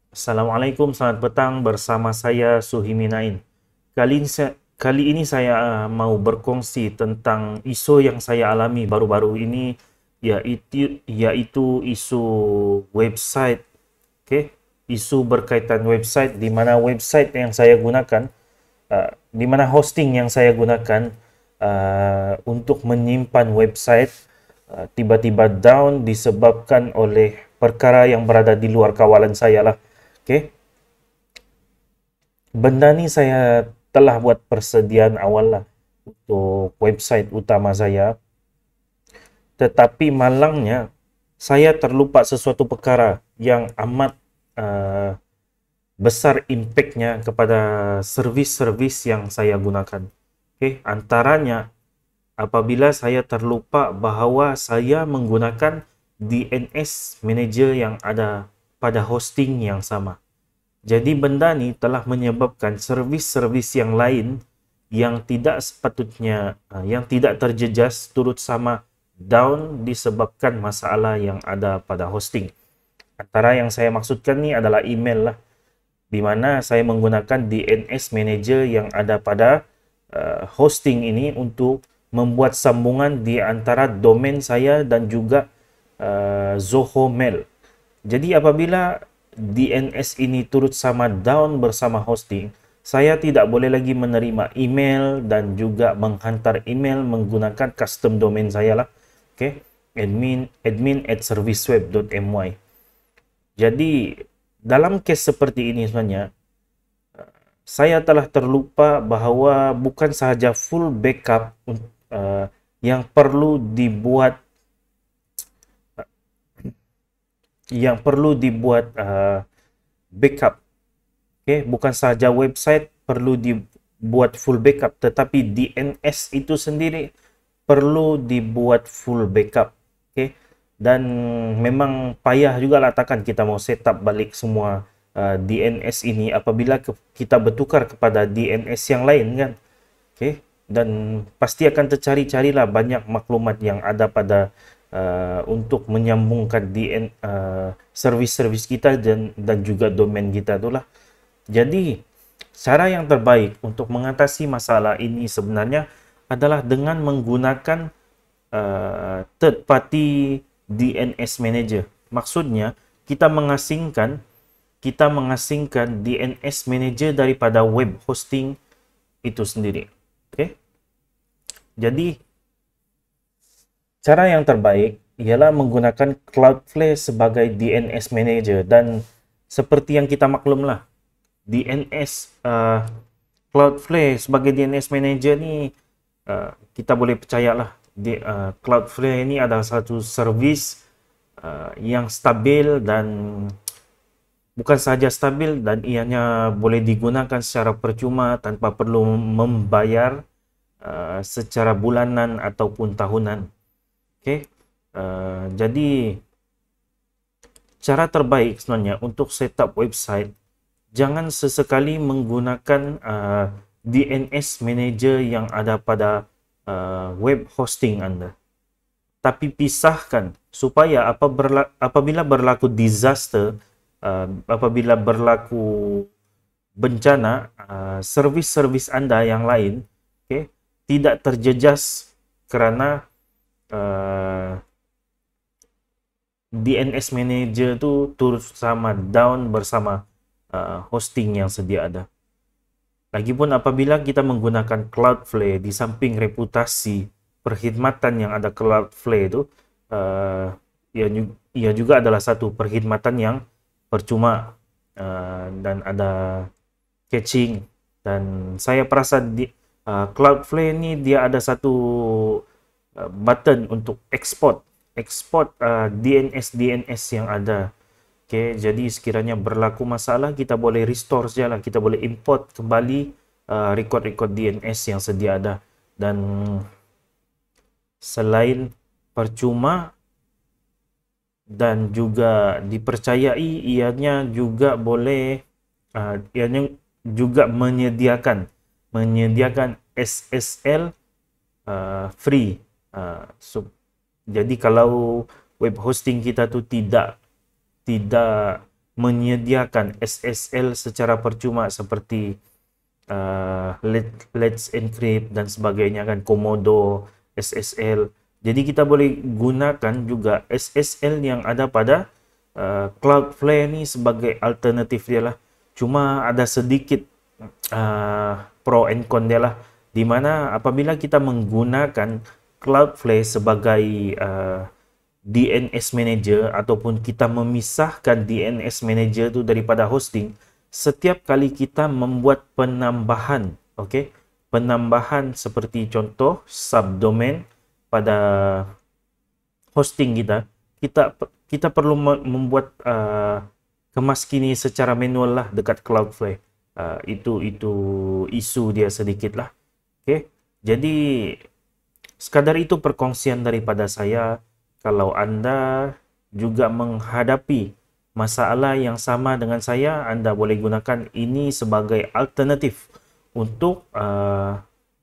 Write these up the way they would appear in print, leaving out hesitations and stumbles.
Assalamualaikum, selamat petang bersama saya Suhiminain. Kali ini saya mau berkongsi tentang isu yang saya alami baru-baru ini, yaitu isu website. Oke, isu berkaitan website, di mana website yang saya gunakan, di mana hosting yang saya gunakan untuk menyimpan website tiba-tiba down disebabkan oleh perkara yang berada di luar kawalan saya lah. Oke, benda ni saya telah buat persediaan awal lah untuk website utama saya, tetapi malangnya saya terlupa sesuatu perkara yang amat uh, besar impactnya kepada servis-servis yang saya gunakan. Okay. Antaranya, apabila saya terlupa bahawa saya menggunakan DNS manager yang ada pada hosting yang sama. Jadi benda ni telah menyebabkan servis-servis yang lain yang tidak sepatutnya, yang tidak terjejas turut sama down disebabkan masalah yang ada pada hosting. Antara yang saya maksudkan ni adalah email lah, di mana saya menggunakan DNS manager yang ada pada hosting ini untuk membuat sambungan di antara domain saya dan juga Zoho Mail. Jadi apabila DNS ini turut sama down bersama hosting, saya tidak boleh lagi menerima email dan juga menghantar email menggunakan custom domain saya lah. Okay, admin@serviceweb.my. Jadi dalam kes seperti ini sebenarnya, saya telah terlupa bahawa bukan sahaja full backup yang perlu dibuat backup. Okay? Bukan sahaja website perlu dibuat full backup, tetapi DNS itu sendiri perlu dibuat full backup. Okay? Dan memang payah juga lah takkan kita mau setup balik semua DNS ini apabila kita bertukar kepada DNS yang lain kan. Okay? Dan pasti akan tercari-carilah banyak maklumat yang ada pada untuk menyambungkan servis-servis kita dan juga domain kita itulah. Jadi cara yang terbaik untuk mengatasi masalah ini sebenarnya adalah dengan menggunakan third party DNS manager. Maksudnya kita mengasingkan DNS manager daripada web hosting itu sendiri. Okay? Jadi cara yang terbaik ialah menggunakan Cloudflare sebagai DNS manager, dan seperti yang kita maklumlah, DNS Cloudflare sebagai DNS manager ni kita boleh percayalah. Cloudflare ini adalah satu servis yang stabil, dan bukan sahaja stabil, dan ianya boleh digunakan secara percuma tanpa perlu membayar secara bulanan ataupun tahunan. Okay? Jadi cara terbaik sebenarnya untuk setup website, jangan sesekali menggunakan DNS manager yang ada pada web hosting Anda. Tapi pisahkan supaya apabila berlaku disaster, apabila berlaku bencana, servis-servis Anda yang lain, okay, tidak terjejas kerana DNS manager tu turut sama down bersama hosting yang sedia ada. Lagipun apabila kita menggunakan Cloudflare, di samping reputasi perkhidmatan yang ada Cloudflare itu, ia juga adalah satu perkhidmatan yang percuma dan ada caching. Dan saya perasan Cloudflare ni dia ada satu button untuk export DNS yang ada. Okay, jadi sekiranya berlaku masalah, kita boleh restore sajalah, kita boleh import kembali record-record DNS yang sedia ada. Dan selain percuma dan juga dipercayai, ianya juga boleh ianya juga menyediakan SSL free. Jadi kalau web hosting kita tu tidak menyediakan SSL secara percuma seperti Let's Encrypt dan sebagainya kan, Komodo, SSL. Jadi kita boleh gunakan juga SSL yang ada pada Cloudflare ni sebagai alternatif dia lah. Cuma ada sedikit pro and con dia lah. Di mana apabila kita menggunakan Cloudflare sebagai DNS manager ataupun kita memisahkan DNS manager tu daripada hosting, setiap kali kita membuat penambahan, okey, penambahan seperti contoh subdomain pada hosting kita, kita perlu membuat kemaskini secara manual lah dekat Cloudflare. Itu isu dia sedikit lah. Okey, jadi sekadar itu perkongsian daripada saya. Kalau anda juga menghadapi masalah yang sama dengan saya, anda boleh gunakan ini sebagai alternatif untuk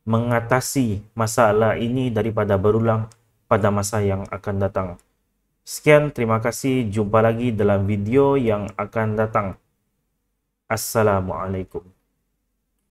mengatasi masalah ini daripada berulang pada masa yang akan datang. Sekian, terima kasih. Jumpa lagi dalam video yang akan datang. Assalamualaikum.